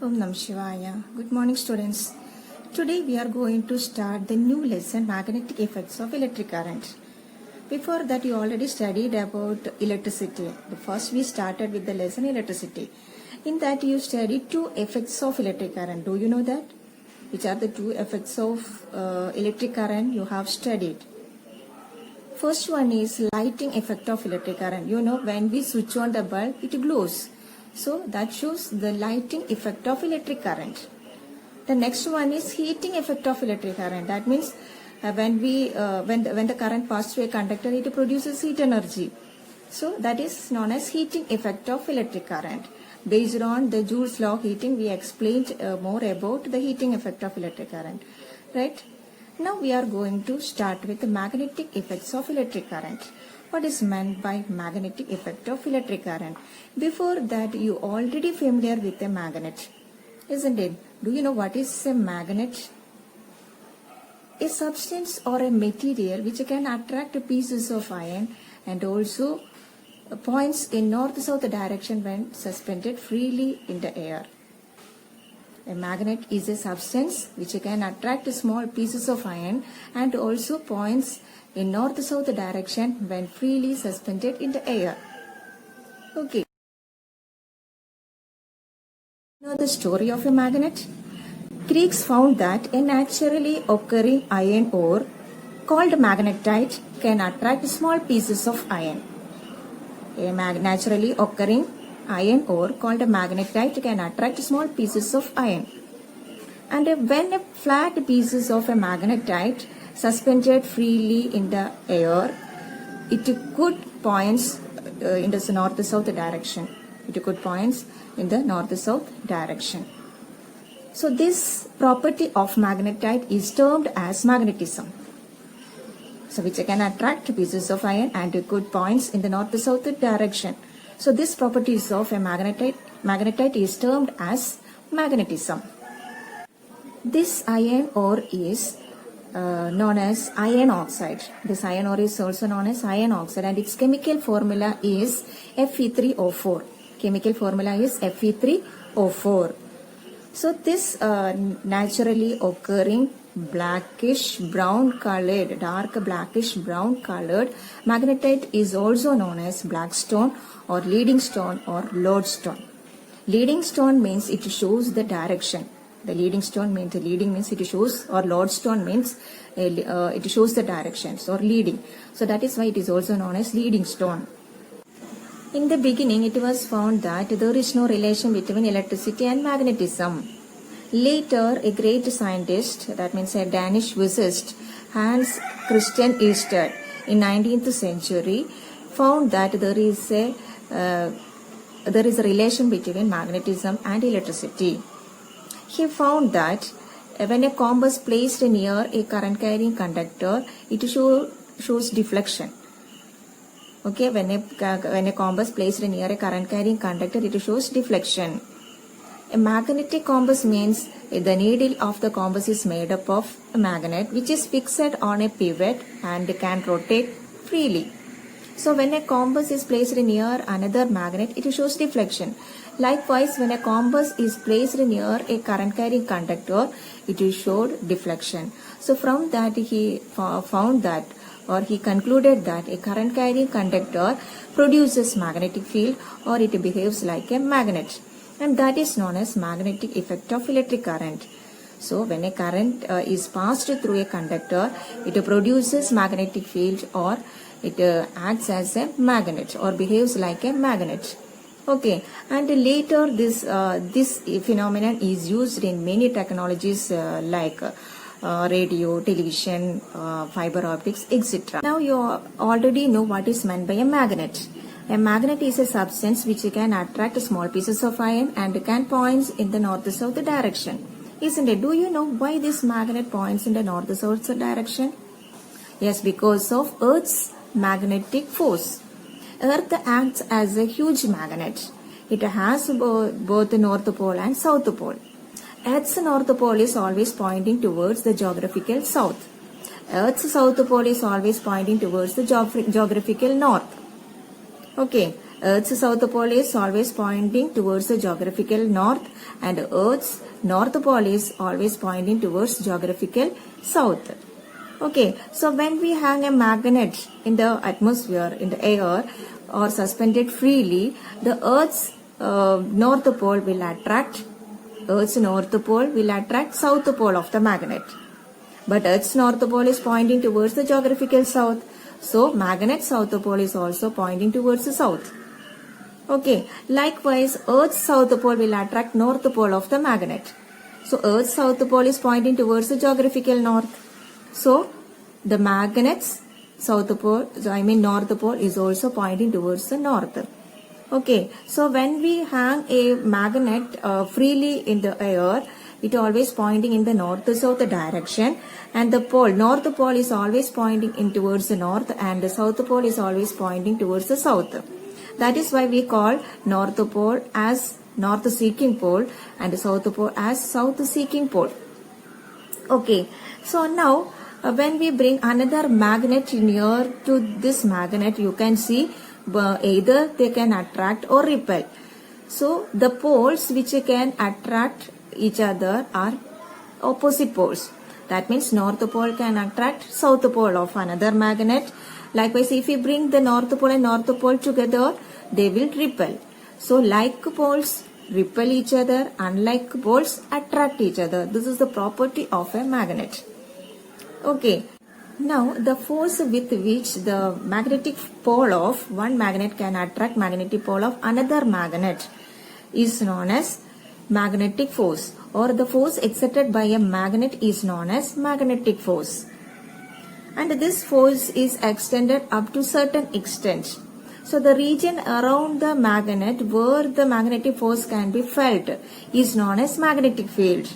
Om Nam Shivaya. Good morning, students. Today we are going to start the new lesson, magnetic effects of electric current. Before that, you already studied about electricity. First, we started with the lesson electricity. In that, you studied two effects of electric current. Do you know that? Which are the two effects of electric current you have studied? First one is lighting effect of electric current. You know, when we switch on the bulb, it glows. So that shows the lighting effect of electric current. The next one is heating effect of electric current. That means when the current passes through a conductor, it produces heat energy. So that is known as heating effect of electric current. Based on the Joule's law of heating, we explained more about the heating effect of electric current. Right? Now we are going to start with the magnetic effects of electric current. What is meant by magnetic effect of electric current? Before that, you already familiar with a magnet, isn't it? Do you know what is a magnet? A substance or a material which can attract pieces of iron and also points in north-south direction when suspended freely in the air. A magnet is a substance which can attract small pieces of iron and also points in north-south direction when freely suspended in the air. Okay. Know the story of a magnet? Greeks found that a naturally occurring iron ore called magnetite can attract small pieces of iron. A naturally occurring iron ore called magnetite can attract small pieces of iron. And when a flat pieces of a magnetite suspended freely in the air, it could points in the north-south direction. It could points in the north-south direction. So this property of magnetite is termed as magnetism. So which can attract pieces of iron and good points in the north-south direction. So this properties of a magnetite is termed as magnetism. This iron ore is known as iron oxide. This iron ore is also known as iron oxide and its chemical formula is Fe3O4. Chemical formula is Fe3O4. So this naturally occurring blackish brown colored, dark blackish brown colored magnetite is also known as black stone or leading stone or lodestone. Leading stone means it shows the direction. The leading stone means it shows, or lodestone means it shows the directions or leading. So that is why it is also known as leading stone. In the beginning, it was found that there is no relation between electricity and magnetism. Later, a great scientist, that means a Danish physicist, Hans Christian Ørsted, in 19th century, found that there is a relation between magnetism and electricity. He found that when a compass placed near a current-carrying conductor, it shows deflection. Okay, when a compass placed near a current-carrying conductor, it shows deflection. A magnetic compass means the needle of the compass is made up of a magnet which is fixed on a pivot and can rotate freely. So when a compass is placed near another magnet, it shows deflection. Likewise, when a compass is placed near a current-carrying conductor, it showed deflection. So from that, he found that, or he concluded that a current-carrying conductor produces magnetic field or it behaves like a magnet. And that is known as magnetic effect of electric current. So when a current is passed through a conductor, it produces magnetic field or it acts as a magnet or behaves like a magnet. Okay, and later this phenomenon is used in many technologies like radio, television, fiber optics, etc. Now you already know what is meant by a magnet. A magnet is a substance which can attract small pieces of iron and can point in the north-south direction. Isn't it? Do you know why this magnet points in the north-south direction? Yes, because of Earth's magnetic force. Earth acts as a huge magnet. It has both the North Pole and South Pole. Earth's North Pole is always pointing towards the geographical south. Earth's South Pole is always pointing towards the geographical north. Okay, Earth's south pole is always pointing towards the geographical north, and Earth's north pole is always pointing towards geographical south. Okay, so when we hang a magnet in the atmosphere, in the air, or suspended freely, the Earth's north pole will attract south pole of the magnet. But Earth's north pole is pointing towards the geographical south. So magnet's south pole is also pointing towards the south. Okay, likewise Earth's south pole will attract north pole of the magnet. So Earth's south pole is pointing towards the geographical north. So the magnet's north pole is also pointing towards the north. Okay, so when we hang a magnet freely in the air, it always pointing in the north-south direction, and the north pole is always pointing in towards the north, and the south pole is always pointing towards the south. That is why we call north pole as north-seeking pole and the south pole as south-seeking pole. Okay, so now when we bring another magnet near to this magnet, you can see either they can attract or repel. So the poles which can attract each other are opposite poles. That means north pole can attract south pole of another magnet. Likewise, if we bring the north pole and north pole together, they will repel. So like poles repel each other, unlike poles attract each other. This is the property of a magnet. Okay. Now the force with which the magnetic pole of one magnet can attract magnetic pole of another magnet is known as magnetic force, or the force exerted by a magnet is known as magnetic force. And this force is extended up to certain extent. So the region around the magnet where the magnetic force can be felt is known as magnetic field.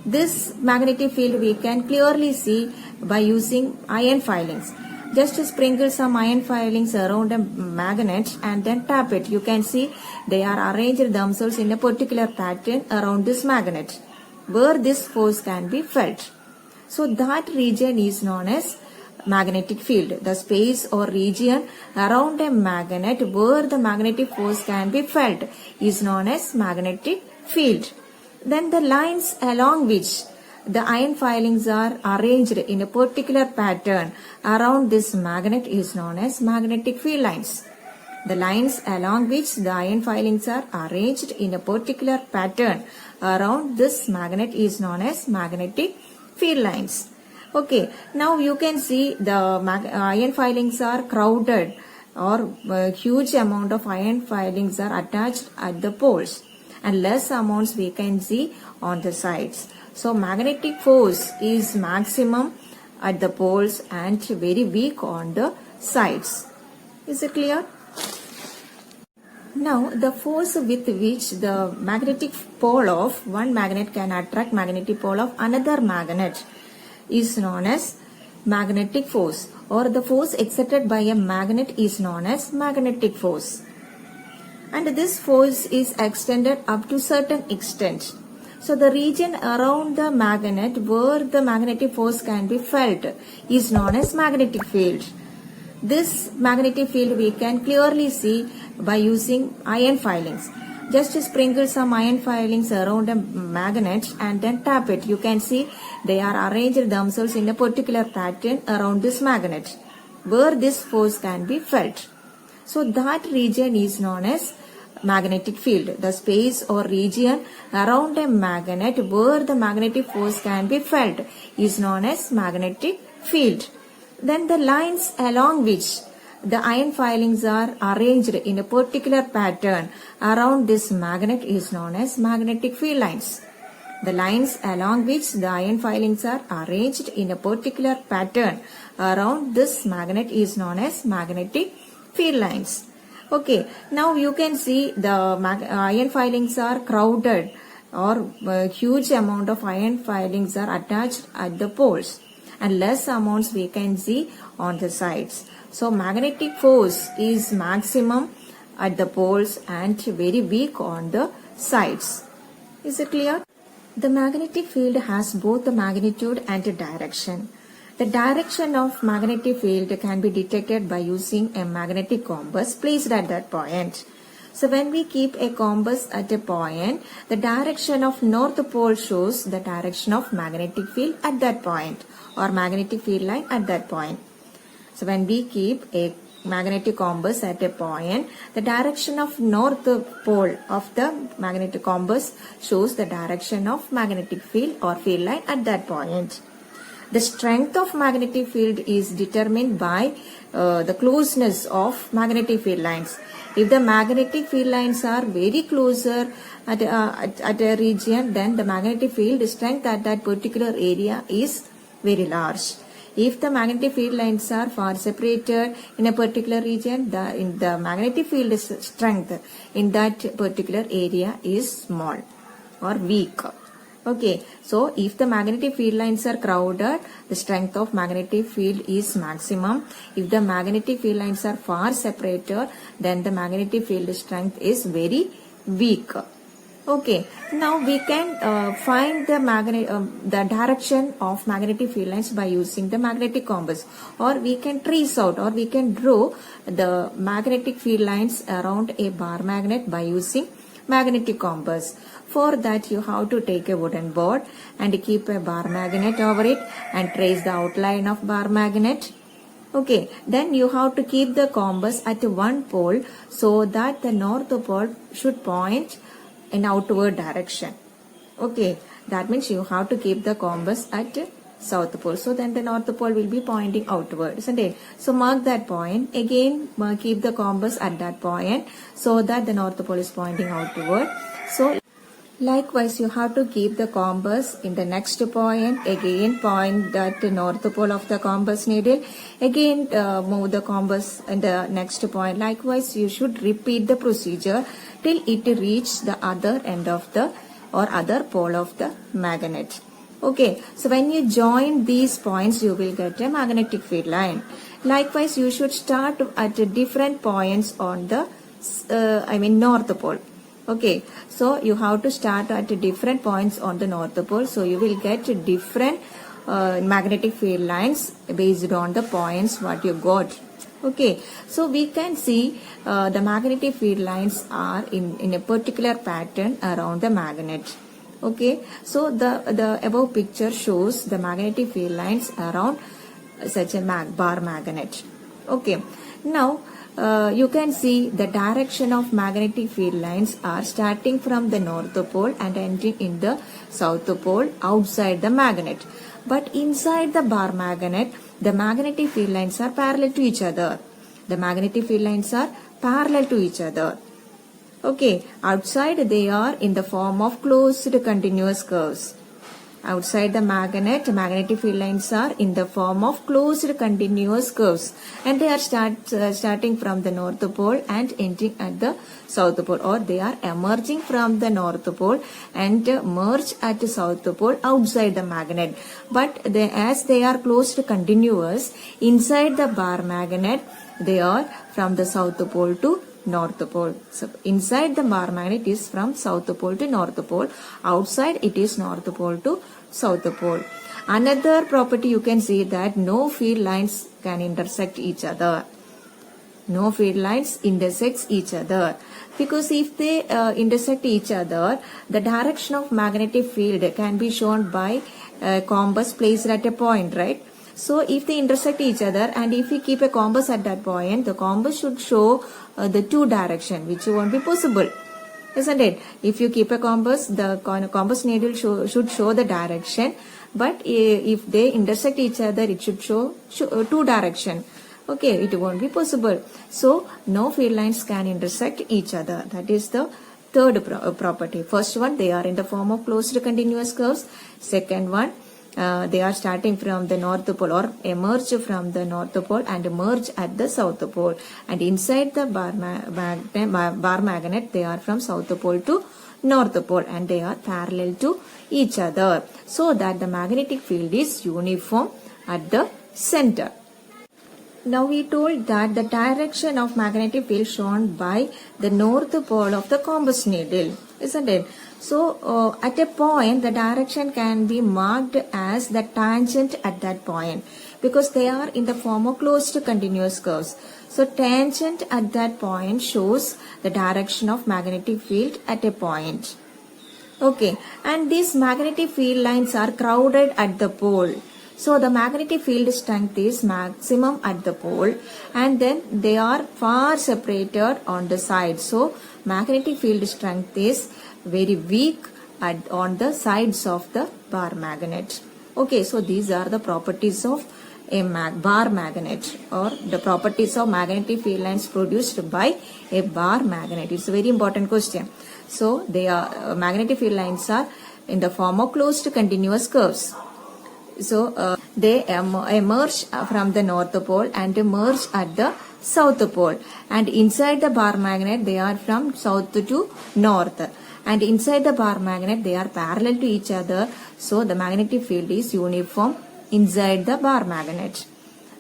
This magnetic field we can clearly see by using iron filings. Just sprinkle some iron filings around a magnet and then tap it. You can see they are arranged themselves in a particular pattern around this magnet where this force can be felt. So that region is known as magnetic field. The space or region around a magnet where the magnetic force can be felt is known as magnetic field. Then the lines along which the iron filings are arranged in a particular pattern around this magnet is known as magnetic field lines. The lines along which the iron filings are arranged in a particular pattern around this magnet is known as magnetic field lines. Okay, now you can see the iron filings are crowded, or a huge amount of iron filings are attached at the poles, and less amounts we can see on the sides. So magnetic force is maximum at the poles and very weak on the sides. Is it clear? Now the force with which the magnetic pole of one magnet can attract magnetic pole of another magnet is known as magnetic force, or the force exerted by a magnet is known as magnetic force. And this force is extended up to certain extent. So the region around the magnet where the magnetic force can be felt is known as magnetic field. This magnetic field we can clearly see by using iron filings. Just sprinkle some iron filings around a magnet and then tap it. You can see they are arranged themselves in a particular pattern around this magnet where this force can be felt. So that region is known as magnetic field. The space or region around a magnet where the magnetic force can be felt is known as magnetic field. Then the lines along which the iron filings are arranged in a particular pattern around this magnet is known as magnetic field lines. The lines along which the iron filings are arranged in a particular pattern around this magnet is known as magnetic field lines. Okay, now you can see the iron filings are crowded, or a huge amount of iron filings are attached at the poles, and less amounts we can see on the sides. So magnetic force is maximum at the poles and very weak on the sides. Is it clear? The magnetic field has both the magnitude and the direction. The direction of magnetic field can be detected by using a magnetic compass placed at that point. So when we keep a compass at a point, the direction of north pole shows the direction of magnetic field at that point or magnetic field line at that point. So when we keep a magnetic compass at a point, the direction of north pole of the magnetic compass shows the direction of magnetic field or field line at that point. The strength of magnetic field is determined by the closeness of magnetic field lines. If the magnetic field lines are very closer at a region, then the magnetic field strength at that particular area is very large. If the magnetic field lines are far separated in a particular region, the magnetic field strength in that particular area is small or weak. Okay, so if the magnetic field lines are crowded, the strength of magnetic field is maximum. If the magnetic field lines are far separated, then the magnetic field strength is very weak. Okay, now we can find the direction of magnetic field lines by using the magnetic compass, or we can trace out or we can draw the magnetic field lines around a bar magnet by using magnetic compass. For that, you have to take a wooden board and keep a bar magnet over it and trace the outline of bar magnet. Okay, then you have to keep the compass at one pole so that the north pole should point in outward direction. Okay, that means you have to keep the compass at south pole. So then the north pole will be pointing outward, isn't it? So mark that point. Again, keep the compass at that point so that the north pole is pointing outward. So likewise, you have to keep the compass in the next point. Again, point at the north pole of the compass needle. Again, move the compass in the next point. Likewise, you should repeat the procedure till it reaches the other end of the or other pole of the magnet. Okay, so when you join these points, you will get a magnetic field line. Likewise, you should start at different points on the, north pole. Okay, so you have to start at different points on the north pole. So you will get different magnetic field lines based on the points what you got. Okay, so we can see the magnetic field lines are in a particular pattern around the magnet. Okay, so the above picture shows the magnetic field lines around such a bar magnet. Okay, now you can see the direction of magnetic field lines are starting from the north pole and ending in the south pole outside the magnet. But inside the bar magnet, the magnetic field lines are parallel to each other. The magnetic field lines are parallel to each other. Okay, outside they are in the form of closed continuous curves. Outside the magnet, magnetic field lines are in the form of closed continuous curves, and they are starting from the north pole and ending at the south pole, or they are emerging from the north pole and merge at the south pole outside the magnet. But as they are closed continuous, inside the bar magnet, they are from the south pole to north pole. So inside the bar magnet is from south pole to north pole. Outside it is north pole to south pole. Another property you can see that no field lines can intersect each other. No field lines intersect each other. Because if they intersect each other, the direction of magnetic field can be shown by a compass placed at a point, right? So if they intersect each other and if we keep a compass at that point, the compass should show the two direction, which won't be possible, isn't it? If you keep a compass, the compass needle should show the direction, but if they intersect each other, it should show two direction. Okay, it won't be possible. So no field lines can intersect each other. That is the third property. First one, they are in the form of closed continuous curves. Second one, they are starting from the north pole or emerge from the north pole and merge at the south pole. And inside the bar magnet, they are from south pole to north pole and they are parallel to each other, so that the magnetic field is uniform at the center. Now we told that the direction of magnetic field shown by the north pole of the compass needle, isn't it? So at a point, the direction can be marked as the tangent at that point because they are in the form of closed continuous curves. So tangent at that point shows the direction of magnetic field at a point. Okay, and these magnetic field lines are crowded at the pole. So the magnetic field strength is maximum at the pole and then they are far separated on the side. So magnetic field strength is very weak on the sides of the bar magnet. Okay, so these are the properties of a bar magnet or the properties of magnetic field lines produced by a bar magnet. It's a very important question. So they are magnetic field lines are in the form of closed continuous curves. So they emerge from the north pole and merge at the south pole, and inside the bar magnet they are from south to north, and inside the bar magnet they are parallel to each other. So the magnetic field is uniform inside the bar magnet.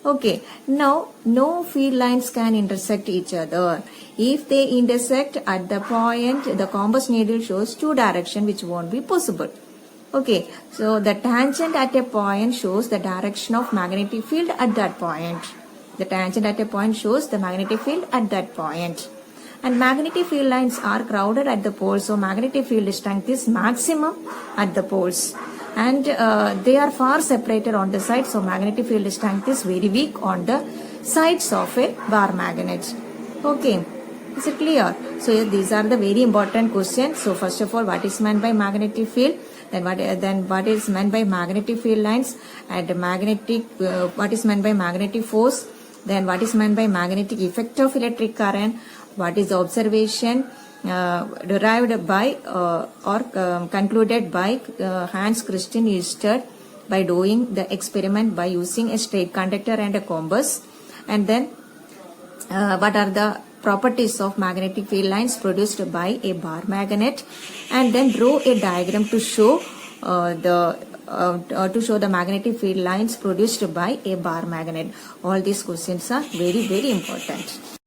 Okay, now no field lines can intersect each other. If they intersect at the point, the compass needle shows two directions which won't be possible. Okay, so the tangent at a point shows the direction of magnetic field at that point. The tangent at a point shows the magnetic field at that point. And magnetic field lines are crowded at the poles, so magnetic field strength is maximum at the poles. And they are far separated on the sides, so magnetic field strength is very weak on the sides of a bar magnet. Okay, is it clear? So these are the very important questions. So first of all, what is meant by magnetic field? Then what is meant by magnetic field lines, and what is meant by magnetic force? Then what is meant by magnetic effect of electric current? What is observation derived by or concluded by Hans Christian Ørsted by doing the experiment by using a straight conductor and a compass? And then what are the properties of magnetic field lines produced by a bar magnet? And then draw a diagram to show the magnetic field lines produced by a bar magnet. All these questions are very, very important.